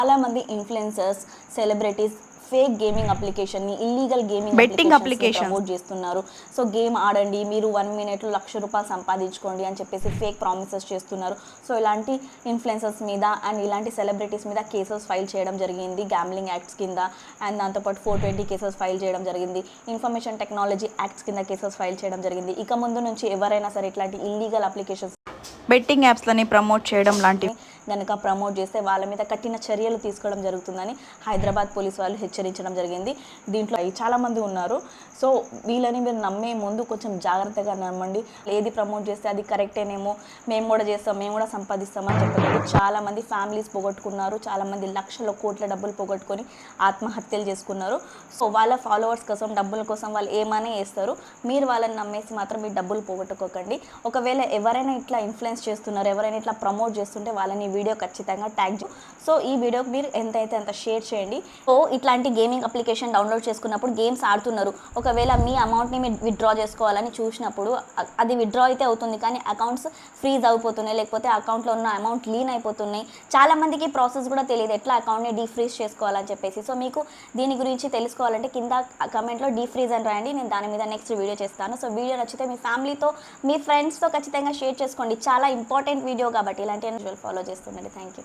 చాలామంది influencers, celebrities fake gaming అప్లికేషన్ని, illegal gaming betting అప్లికేషన్స్ని అప్లికేషన్. ప్రమోట్ చేస్తున్నారు. సో గేమ్ ఆడండి, మీరు 1 మినిట్లో ₹1,00,000 సంపాదించుకోండి అని చెప్పేసి ఫేక్ ప్రామిసెస్ చేస్తున్నారు. సో ఇలాంటి ఇన్ఫ్లుయెన్సర్స్ మీద అండ్ ఇలాంటి సెలబ్రిటీస్ మీద కేసెస్ ఫైల్ చేయడం జరిగింది గ్యాంబ్లింగ్ యాక్ట్స్ కింద. అండ్ దాంతోపాటు 420 కేసెస్ ఫైల్ చేయడం జరిగింది. ఇన్ఫర్మేషన్ టెక్నాలజీ యాక్ట్స్ కింద కేసెస్ ఫైల్ చేయడం జరిగింది. ఇక ముందు నుంచి ఎవరైనా సరే ఇట్లాంటి ఇల్లీగల్ అప్లికేషన్స్, బెట్టింగ్ యాప్స్లని ప్రమోట్ చేయడం లాంటివి కనుక ప్రమోట్ చేస్తే వాళ్ళ మీద కఠిన చర్యలు తీసుకోవడం జరుగుతుందని హైదరాబాద్ పోలీసు వాళ్ళు హెచ్చరించడం జరిగింది. దీంట్లో చాలామంది ఉన్నారు. సో వీళ్ళని మీరు నమ్మే ముందు కొంచెం జాగ్రత్తగా నమ్మండి. ఏది ప్రమోట్ చేస్తే అది కరెక్టేనేమో, మేము కూడా చేస్తాం, మేము కూడా సంపాదిస్తామని చెప్పలేదు. చాలామంది ఫ్యామిలీస్ పోగొట్టుకున్నారు. చాలామంది లక్షల కోట్ల డబ్బులు పోగొట్టుకొని ఆత్మహత్యలు చేసుకున్నారు. సో వాళ్ళ ఫాలోవర్స్ కోసం, డబ్బుల కోసం వాళ్ళు ఏమైనా చేస్తారు. మీరు వాళ్ళని నమ్మేసి మాత్రం మీ డబ్బులు పోగొట్టుకోకండి. ఒకవేళ ఎవరైనా ఇట్లా ఇన్ఫ్లుయెన్స్ చేస్తున్నారు, ఎవరైనా ఇట్లా ప్రమోట్ చేస్తుంటే వాళ్ళని వీడియో ఖచ్చితంగా ట్యాగ్ చేయండి. సో ఈ వీడియోకి మీరు ఎంతైతే అంత షేర్ చేయండి. సో ఇట్లాంటి గేమింగ్ అప్లికేషన్ డౌన్లోడ్ చేసుకున్నప్పుడు గేమ్స్ ఆడుతున్నారు, ఒకవేళ మీ అమౌంట్ని మీరు విత్డ్రా చేసుకోవాలని చూసినప్పుడు అది విత్డ్రా అయితే అవుతుంది, కానీ అకౌంట్స్ ఫ్రీజ్ అయిపోతున్నాయి, లేకపోతే అకౌంట్లో ఉన్న అమౌంట్ లీన్ అయిపోతున్నాయి. చాలామందికి ప్రాసెస్ కూడా తెలియదు ఎట్లా అకౌంట్ని డీఫ్రీజ్ చేసుకోవాలని చెప్పేసి. సో మీకు దీని గురించి తెలుసుకోవాలంటే కింద కమెంట్లో డీఫ్రీజ్ అని రాయండి, నేను దాని మీద నెక్స్ట్ వీడియో చేస్తాను. సో వీడియో నచ్చితే మీ ఫ్యామిలీతో, మీ ఫ్రెండ్స్తో ఖచ్చితంగా షేర్ చేసుకోండి. చాలా ఇంపార్టెంట్ వీడియో కాబట్టి ఇలాంటి ఫాలో చేస్తుండండి. Thank you.